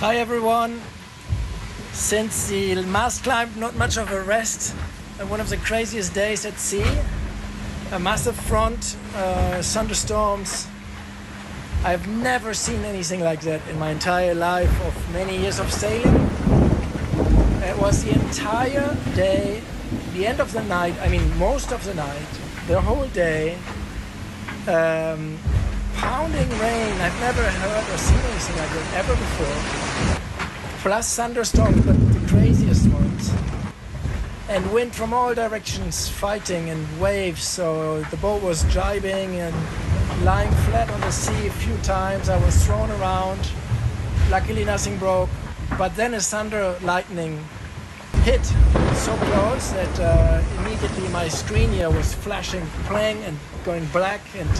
Hi everyone. Since the mast climb, not much of a rest. One of the craziest days at sea. A massive front, thunderstorms. I've never seen anything like that in my entire life of many years of sailing. It was the entire day, the end of the night, I mean most of the night, the whole day. Pounding rain. I've never heard or seen anything like that ever before. Plus thunderstorms, but the craziest ones. And wind from all directions, fighting, and waves. So the boat was jibing and lying flat on the sea a few times. I was thrown around. Luckily nothing broke. But then a thunder lightning hit so close that immediately my screen here was flashing, playing and going black, and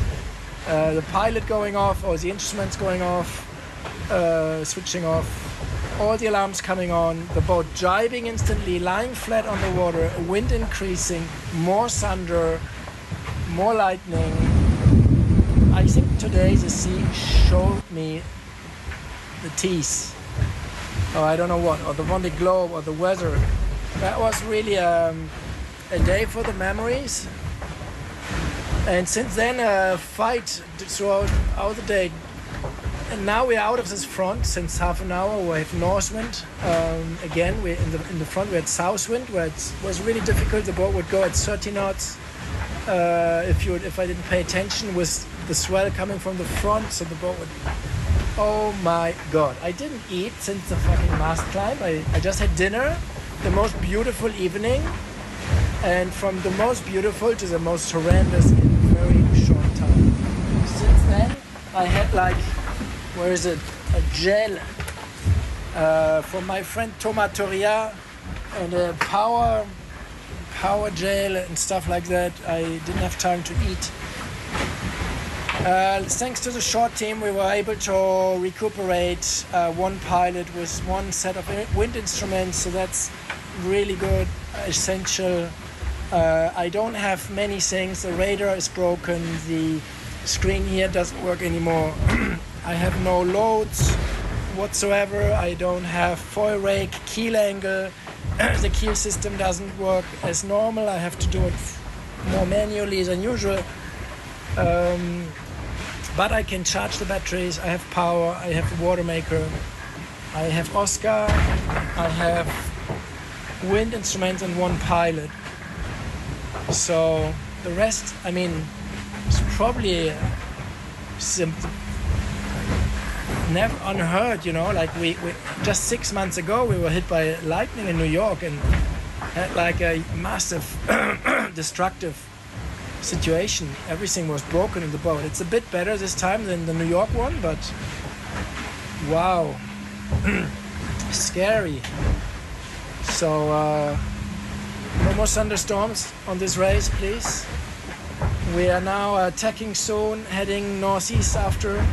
the pilot going off, or the instruments going off, switching off, all the alarms coming on, the boat jibing instantly, lying flat on the water, wind increasing, more thunder, more lightning. I think today the sea showed me the teeth, or I don't know what, or the Vendée Globe, or the weather. That was really a day for the memories. And since then, a fight throughout the day. And now we're out of this front since half an hour. We have north wind. Again, we're in the front. We had south wind, where it was really difficult. The boat would go at 30 knots if I didn't pay attention, with the swell coming from the front. So the boat would. Oh my God! I didn't eat since the fucking mast climb. I just had dinner. The most beautiful evening. And from the most beautiful to the most horrendous in a very short time. Since then, I had a gel from my friend Thomas Toria, and a power gel and stuff like that. I didn't have time to eat. Thanks to the short team, we were able to recuperate one pilot with one set of wind instruments, so that's really good, essential. I don't have many things. The radar is broken. The screen here doesn't work anymore. I have no loads whatsoever. I don't have foil rake, keel angle. The keel system doesn't work as normal. I have to do it more manually than usual. But I can charge the batteries. I have power. I have a water maker. I have Oscar. I have wind instruments and one pilot. So the rest, I mean, it's probably never unheard, you know. Like we just 6 months ago we were hit by lightning in New York and had like a massive destructive situation. Everything was broken in the boat. It's a bit better this time than the New York one, but wow, scary. So no more thunderstorms on this race, please. We are now tacking soon, heading northeast after.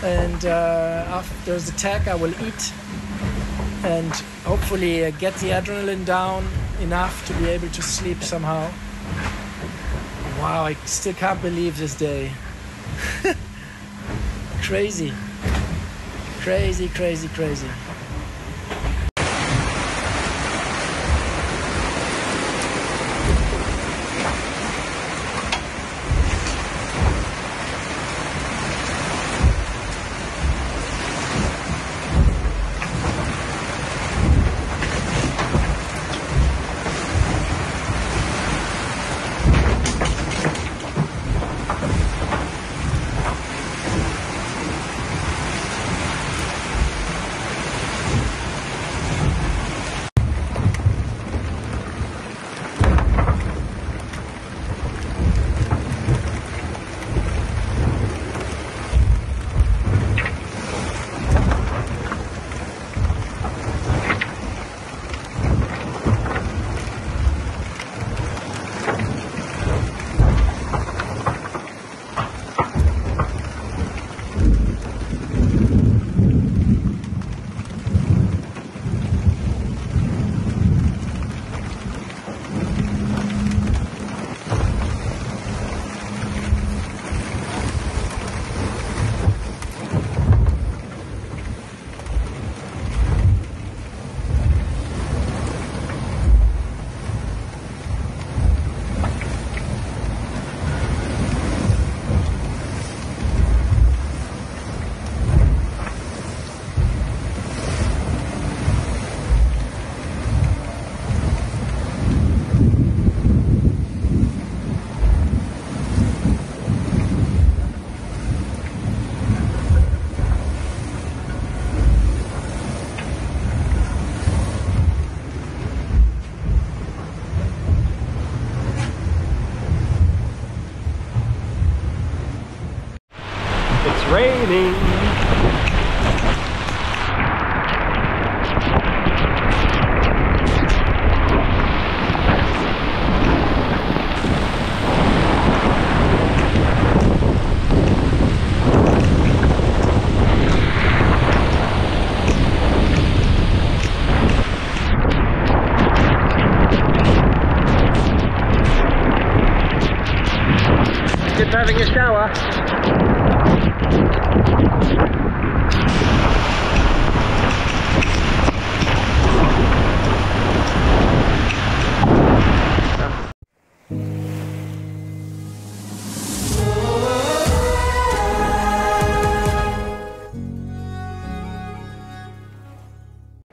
And after the tack, I will eat and hopefully get the adrenaline down enough to be able to sleep somehow. Wow, I still can't believe this day. Crazy. Crazy, crazy, crazy. having a shower.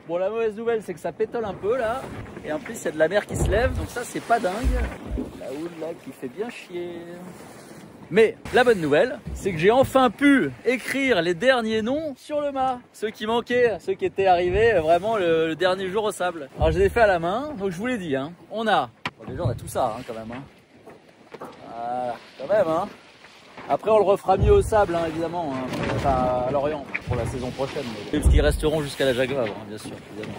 Bon, la mauvaise nouvelle, c'est que ça pétole un peu là, et en plus il y a de la mer qui se lève, donc ça c'est pas dingue. La houle là qui fait bien chier. Mais la bonne nouvelle, c'est que j'ai enfin pu écrire les derniers noms sur le mât. Ceux qui manquaient, ceux qui étaient arrivés vraiment le dernier jour au sable. Alors je les ai fait à la main, donc je vous l'ai dit, hein, on a, bon, déjà on a tout ça hein, quand même. Hein. Voilà, quand même hein. Après, on le refera mieux au sable, hein, évidemment, hein, enfin, à Lorient pour la saison prochaine. Mais... parce qu'ils resteront jusqu'à la Jaguar, hein, bien sûr, évidemment.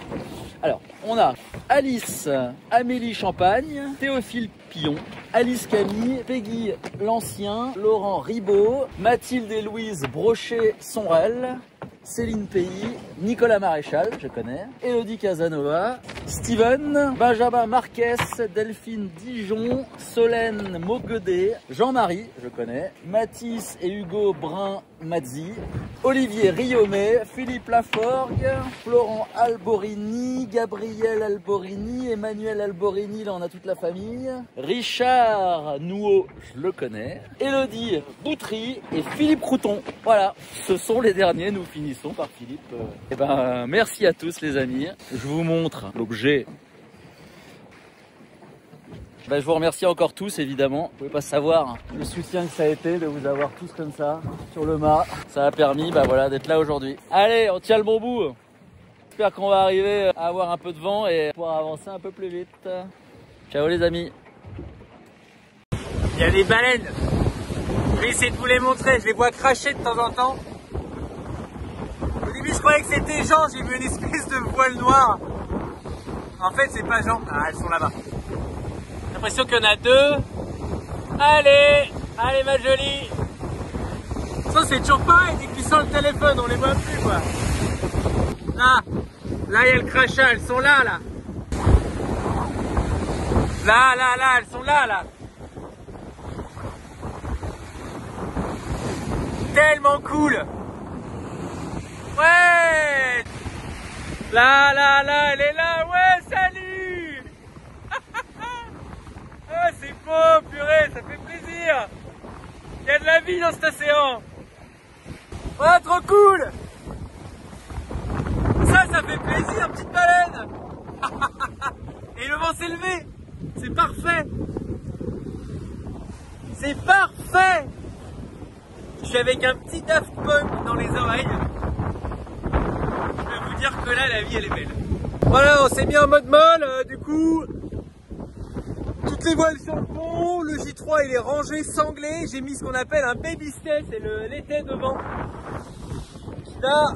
Alors, on a Alice, Amélie Champagne, Théophile Pillon, Alice Camille, Peggy L'Ancien, Laurent Ribaud, Mathilde et Louise Brochet-Sonrel, Céline Pays, Nicolas Maréchal, je connais, Elodie Casanova, Steven, Benjamin Marquez, Delphine Dijon, Solène Moguedet, Jean-Marie, je connais, Mathis et Hugo Brun-Mazzi, Olivier Riomet, Philippe Laforgue, Florent Alborini, Gabriel Alborini, Emmanuel Alborini, là on a toute la famille, Richard Nouot, je le connais, Elodie Boutry et Philippe Crouton. Voilà, ce sont les derniers, nous finissons par Philippe. Et ben, merci à tous les amis, je vous montre l'objet. Ben, je vous remercie encore tous évidemment, vous pouvez pas savoir le soutien que ça a été de vous avoir tous comme ça sur le mât. Ça a permis voilà, d'être là aujourd'hui. Allez, on tient le bon bout. J'espère qu'on va arriver à avoir un peu de vent et pouvoir avancer un peu plus vite. Ciao les amis. Il y a des baleines. Je vais essayer de vous les montrer, je les vois cracher de temps en temps. Au début je croyais que c'était Jean, j'ai vu une espèce de voile noire. En fait c'est pas Jean, ah, elles sont là-bas. J'ai l'impression qu'il y en a deux. Allez, allez ma jolie. Ça c'est toujours pareil, dès que tu sens le téléphone, on les voit plus quoi. Là, il y a le crachat, elles sont là, là. Là, elles sont là, là. Tellement cool. Ouais. Là, elle est là, ouais, salut. Ah, c'est beau, purée, ça fait plaisir. Il y a de la vie dans cet océan. Ouais, trop cool. Ça fait plaisir, petite baleine. Et le vent s'est levé. C'est parfait. C'est parfait. Je suis avec un petit Daft Punk dans les oreilles. Je peux vous dire que là, la vie, elle est belle. Voilà, on s'est mis en mode molle, du coup, toutes les voiles sur le pont, le J3 il est rangé, sanglé, j'ai mis ce qu'on appelle un baby stay, c'est l'étai devant, là,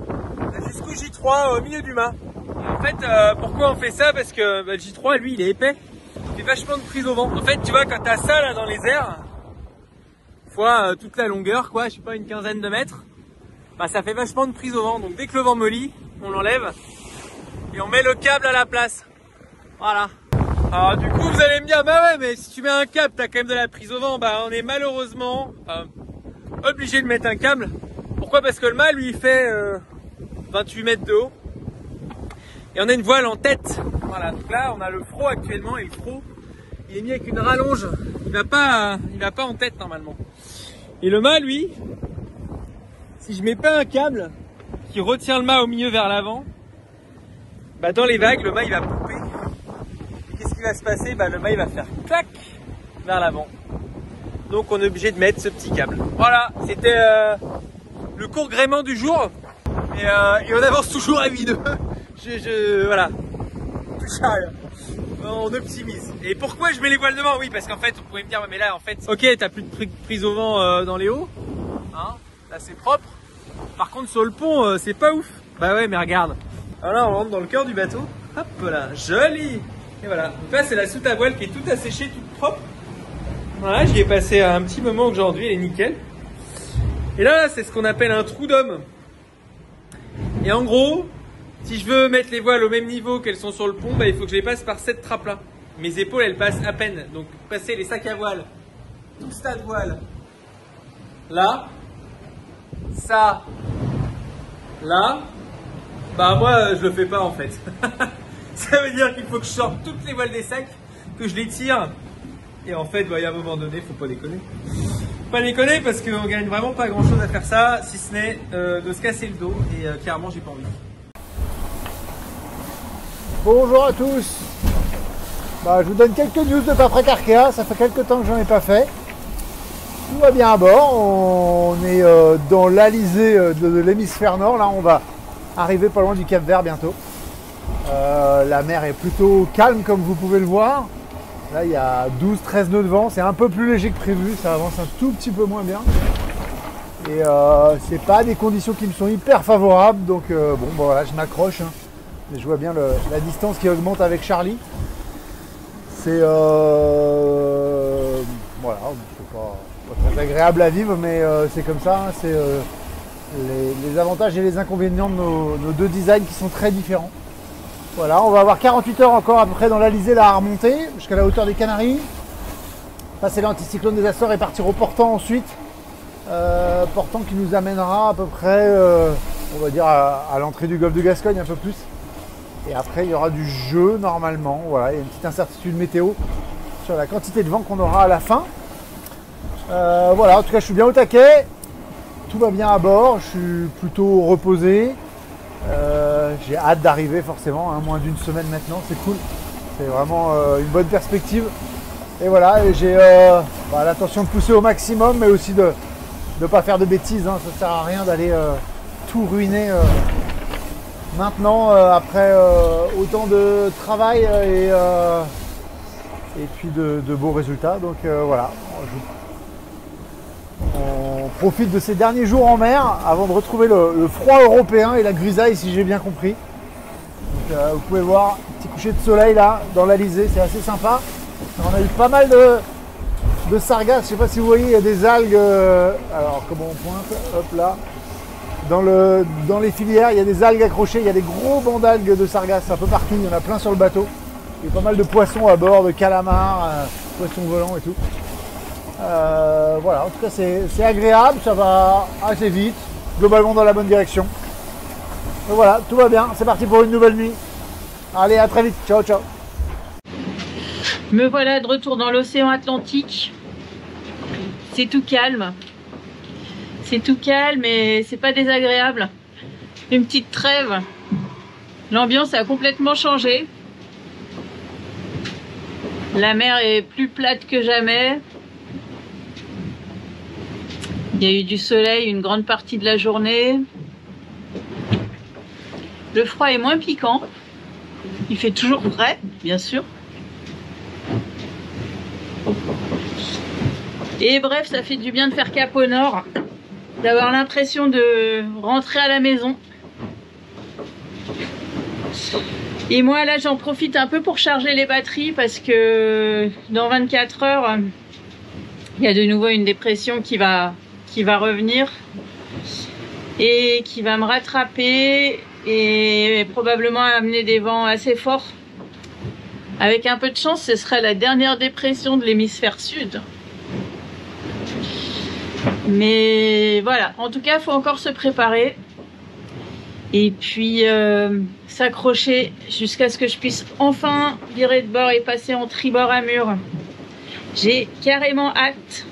jusqu'au J3 au milieu du mât. Et en fait, pourquoi on fait ça? Parce que le J3 lui il est épais, il fait vachement de prise au vent. En fait, tu vois, quand t'as ça là dans les airs, fois toute la longueur, quoi, je sais pas, une quinzaine de mètres, bah ça fait vachement de prise au vent, donc dès que le vent mollit, on l'enlève et on met le câble à la place. Voilà. Alors du coup vous allez me dire, bah ouais mais si tu mets un câble t'as quand même de la prise au vent. Bah on est malheureusement obligé de mettre un câble. Pourquoi? Parce que le mât lui il fait 28 mètres de haut et on a une voile en tête. Voilà, donc là on a le frot actuellement et le frot il est mis avec une rallonge, il va pas en tête normalement. Et le mât lui, si je mets pas un câble qui retient le mât au milieu vers l'avant, bah dans les vagues le mât il va couper. Qu'est-ce qui va se passer? Bah le mât il va faire clac vers l'avant. Donc on est obligé de mettre ce petit câble. Voilà, c'était le court gréement du jour. Et on avance toujours à vide. Voilà. On optimise. Et pourquoi je mets les voiles devant? Oui, parce qu'en fait, on pourrait me dire, ouais, mais là, en fait, ok, t'as plus de prise au vent dans les hauts. Hein, là, c'est propre. Par contre, sur le pont, c'est pas ouf. Bah ouais, mais regarde. Alors là, on rentre dans le cœur du bateau. Hop là, joli. Et voilà. Donc là, c'est la soute à voile qui est toute asséchée, toute propre. Voilà, j'y ai passé un petit moment aujourd'hui, elle est nickel. Et là, c'est ce qu'on appelle un trou d'homme. Et en gros, si je veux mettre les voiles au même niveau qu'elles sont sur le pont, bah, il faut que je les passe par cette trappe-là. Mes épaules, elles passent à peine. Donc, passer les sacs à voile, tout ce tas de voiles, là, ça, là, bah moi je le fais pas en fait. Ça veut dire qu'il faut que je sorte toutes les voiles des sacs, que je les tire. Et en fait, bah, il y a un moment donné, faut pas déconner. Faut pas déconner parce qu'on gagne vraiment pas grand chose à faire ça, si ce n'est de se casser le dos. Et clairement, j'ai pas envie. Bonjour à tous. Bah, je vous donne quelques news de Paprec Arkea. Ça fait quelques temps que j'en ai pas fait. Tout va bien à bord. On est dans l'Alizé de l'hémisphère nord. Là, on va arriver pas loin du Cap Vert bientôt. La mer est plutôt calme comme vous pouvez le voir. Là il y a 12-13 nœuds de vent, c'est un peu plus léger que prévu, ça avance un tout petit peu moins bien. Et c'est pas des conditions qui me sont hyper favorables, donc bon voilà, je m'accroche. Hein. Mais je vois bien la distance qui augmente avec Charlie. C'est voilà, c'est pas très agréable à vivre, mais c'est comme ça. Hein. C'est les avantages et les inconvénients de nos deux designs qui sont très différents. Voilà, on va avoir 48 heures encore à peu près dans l'Alizé là à remonter jusqu'à la hauteur des Canaries. Passer l'anticyclone des Açores et partir au Portant ensuite. Portant qui nous amènera à peu près, on va dire, à l'entrée du golfe de Gascogne un peu plus. Et après il y aura du jeu normalement. Voilà, il y a une petite incertitude météo sur la quantité de vent qu'on aura à la fin. Voilà, en tout cas je suis bien au taquet. Tout va bien à bord, je suis plutôt reposé. J'ai hâte d'arriver forcément, hein, moins d'une semaine maintenant, c'est cool. C'est vraiment une bonne perspective. Et voilà, j'ai l'intention de pousser au maximum, mais aussi de ne pas faire de bêtises. Hein. Ça ne sert à rien d'aller tout ruiner maintenant, après autant de travail et puis de beaux résultats. Donc voilà, on profite de ces derniers jours en mer avant de retrouver le froid européen et la grisaille si j'ai bien compris. Donc, vous pouvez voir un petit coucher de soleil là dans l'Alizé, c'est assez sympa. On a eu pas mal de sargasses, je ne sais pas si vous voyez, il y a des algues, alors comment on pointe, hop là, dans les filières il y a des algues accrochées, il y a des gros bancs d'algues de sargasses un peu partout, il y en a plein sur le bateau. Il y a pas mal de poissons à bord, de calamars, poissons volants et tout. Voilà, en tout cas c'est agréable, ça va assez vite, globalement dans la bonne direction. Donc voilà, tout va bien, c'est parti pour une nouvelle nuit. Allez, à très vite, ciao ciao. Me voilà de retour dans l'océan Atlantique. C'est tout calme. C'est tout calme et c'est pas désagréable. Une petite trêve. L'ambiance a complètement changé. La mer est plus plate que jamais. Il y a eu du soleil une grande partie de la journée. Le froid est moins piquant. Il fait toujours frais, bien sûr. Et bref, ça fait du bien de faire cap au nord. D'avoir l'impression de rentrer à la maison. Et moi, là, j'en profite un peu pour charger les batteries parce que dans 24 heures, il y a de nouveau une dépression qui va revenir et qui va me rattraper et probablement amener des vents assez forts. Avec un peu de chance, ce serait la dernière dépression de l'hémisphère sud. Mais voilà, en tout cas, il faut encore se préparer et puis s'accrocher jusqu'à ce que je puisse enfin virer de bord et passer en tribord à mur. J'ai carrément hâte.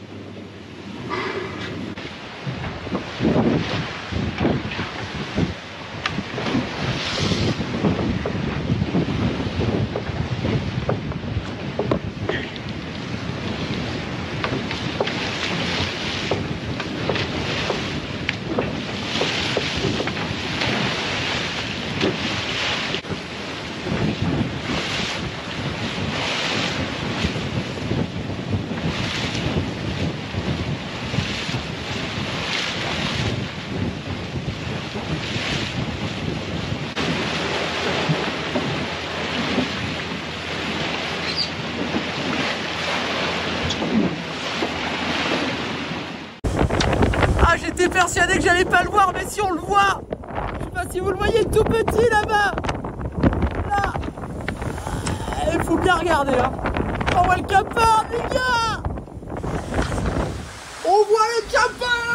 J'étais persuadé que j'allais pas le voir, mais si on le voit, je sais pas si vous le voyez, tout petit là-bas. Là, il faut bien regarder là. On voit le capard, les gars. On voit le capard.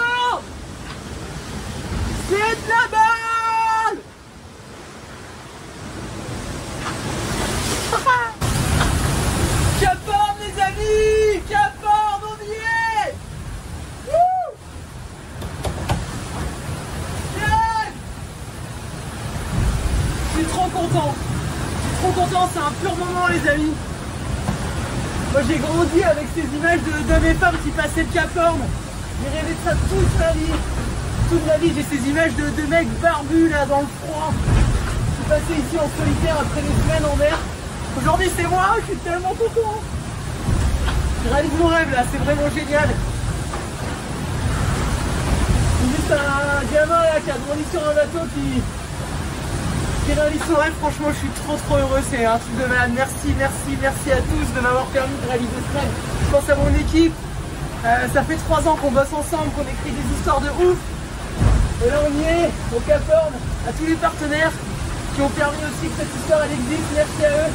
temps, c'est un pur moment les amis. Moi j'ai grandi avec ces images d'hommes et femmes qui passaient le Cap Horn. J'ai rêvé de ça toute ma vie. Toute ma vie j'ai ces images de mecs barbus là dans le froid. Je suis passé ici en solitaire après des semaines en mer. Aujourd'hui c'est moi, je suis tellement content. Je réalise mon rêve là, c'est vraiment génial. C'est juste un gamin là qui a grandi sur un bateau qui réalise son rêve. Franchement je suis trop heureux, c'est un truc de malade. Merci à tous de m'avoir permis de réaliser ce rêve. Je pense à mon équipe, ça fait 3 ans qu'on bosse ensemble, qu'on écrit des histoires de ouf. Et là on y est, au Cap Horn, à tous les partenaires qui ont permis aussi que cette histoire elle existe, merci à eux.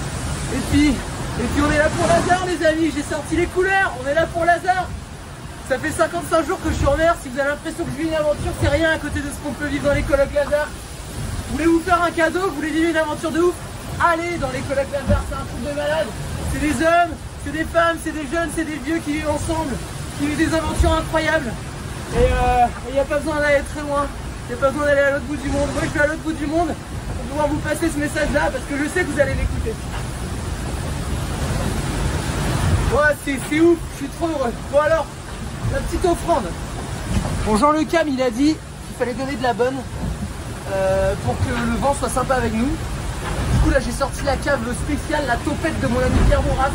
Et puis on est là pour Lazare les amis, j'ai sorti les couleurs, on est là pour Lazare. Ça fait 55 jours que je suis en mer, si vous avez l'impression que je vis une aventure, c'est rien à côté de ce qu'on peut vivre dans les colocs Lazare. Vous voulez vous faire un cadeau, vous voulez vivre une aventure de ouf, allez dans les colocs Lazare, c'est un truc de malade. C'est des hommes, c'est des femmes, c'est des jeunes, c'est des vieux qui vivent ensemble, qui vivent des aventures incroyables. Et il n'y a pas besoin d'aller très loin, il n'y a pas besoin d'aller à l'autre bout du monde. Moi je vais à l'autre bout du monde pour pouvoir vous passer ce message là parce que je sais que vous allez l'écouter. Ouais, c'est ouf, je suis trop heureux. Bon alors, la petite offrande. Bon, Jean Le Cam, il a dit qu'il fallait donner de la bonne pour que le vent soit sympa avec nous. Du coup, là, j'ai sorti la cave spéciale, la topette de mon ami Pierre Bourras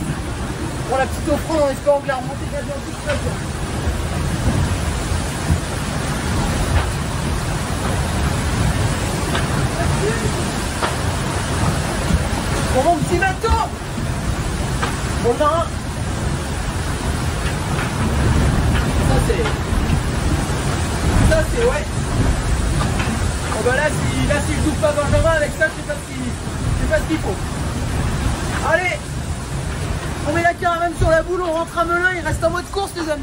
pour la petite offrande en espérant que la remontée va bien tout se passe bien. Pour mon petit bateau. Bon, marin. Ça c'est ouais. Bon bah là si je double pas Benjamin avec ça, je sais pas ce qu'il faut. Allez, on met la caravane sur la boule, on rentre à Melun, il reste en mode course les amis.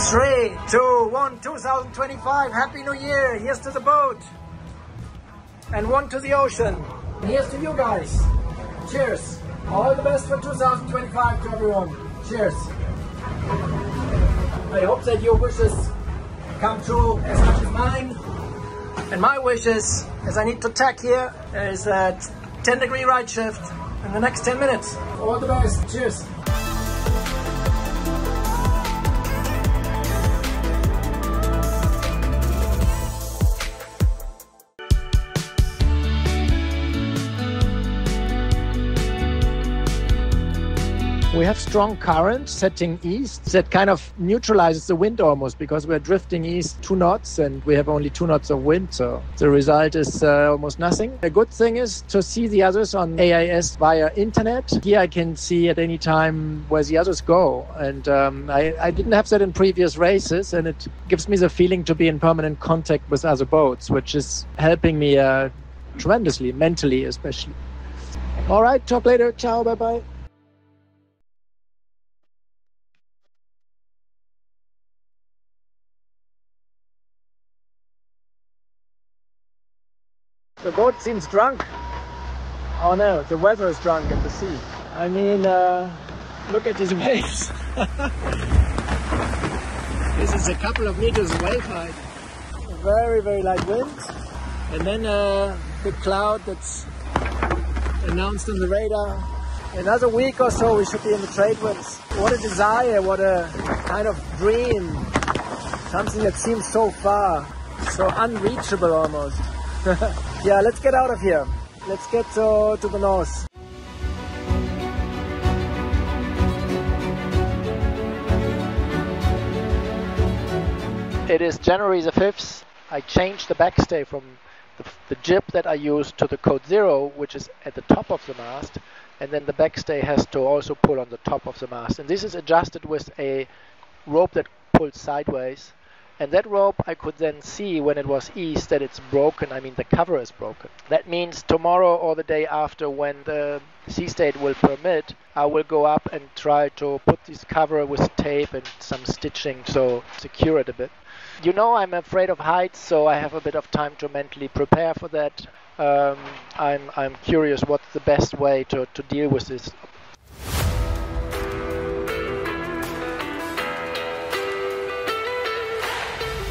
Three, two, one, 2025, Happy New Year, here's to the boat, and one to the ocean, and here's to you guys, cheers, all the best for 2025 to everyone, cheers. I hope that your wishes come true as much as mine, and my wishes, as I need to tack here, is a 10-degree right shift in the next 10 minutes, all the best, cheers. We have strong current setting east that kind of neutralizes the wind almost because we're drifting east 2 knots and we have only 2 knots of wind, so the result is almost nothing. A good thing is to see the others on AIS via internet. Here I can see at any time where the others go, and I didn't have that in previous races, and it gives me the feeling to be in permanent contact with other boats, which is helping me tremendously, mentally especially. All right, talk later. Ciao, bye-bye. The boat seems drunk. Oh no, the weather is drunk at the sea. I mean, look at these waves. This is a couple of meters wave height. Very, very light wind. And then a big cloud that's announced on the radar. Another week or so we should be in the trade winds. What a desire, what a kind of dream. Something that seems so far, so unreachable almost. Yeah, let's get out of here. Let's get to the north. It is January the 5th. I changed the backstay from the jib that I used to the Code Zero, which is at the top of the mast, and then the backstay has to also pull on the top of the mast. And this is adjusted with a rope that pulls sideways. And that rope I could then see when it was east that it's broken. I mean, the cover is broken. That means tomorrow or the day after, when the sea state will permit, I will go up and try to put this cover with tape and some stitching to secure it a bit. You know, I'm afraid of heights, so I have a bit of time to mentally prepare for that. I'm curious what's the best way to deal with this.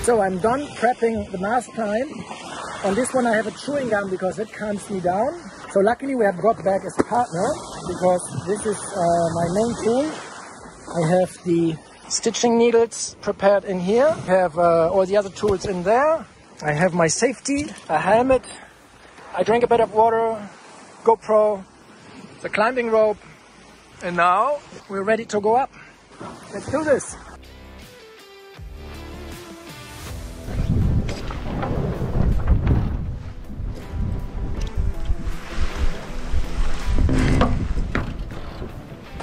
So I'm done prepping the mast climb. On this one I have a chewing gum because it calms me down. So luckily we have got back as a partner because this is my main tool. I have the stitching needles prepared in here. I have all the other tools in there. I have my safety, a helmet. I drink a bit of water, GoPro, the climbing rope. And now we're ready to go up. Let's do this.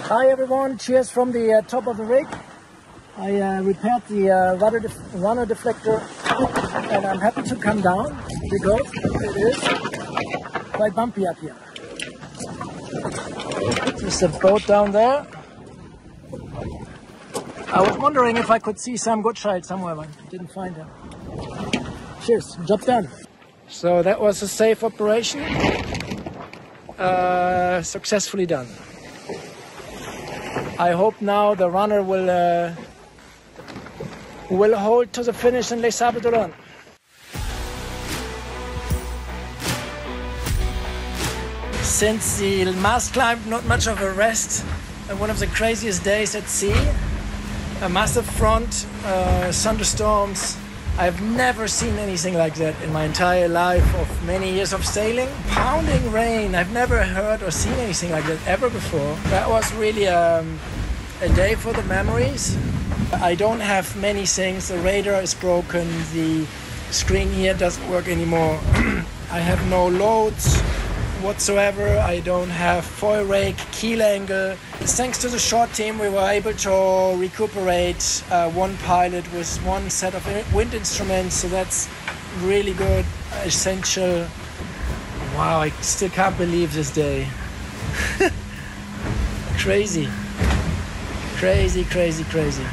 Hi everyone, cheers from the top of the rig. I repaired the runner deflector and I'm happy to come down because it is quite bumpy up here. There's a boat down there. I was wondering if I could see Sam Goodchild somewhere, but didn't find him. Cheers, job done. So that was a safe operation, successfully done. I hope now the runner will hold to the finish in Les Sables d'Olonne. Since the mast climb, not much of a rest. One of the craziest days at sea. A massive front, thunderstorms. I've never seen anything like that in my entire life of many years of sailing. Pounding rain, I've never heard or seen anything like that ever before. That was really a day for the memories. I don't have many things. The radar is broken, the screen here doesn't work anymore. I have no loads whatsoever. I don't have foil rake, keel angle. Thanks to the short team we were able to recuperate one pilot with one set of wind instruments, so that's really good, essential. Wow, I still can't believe this day. Crazy, crazy, crazy, crazy.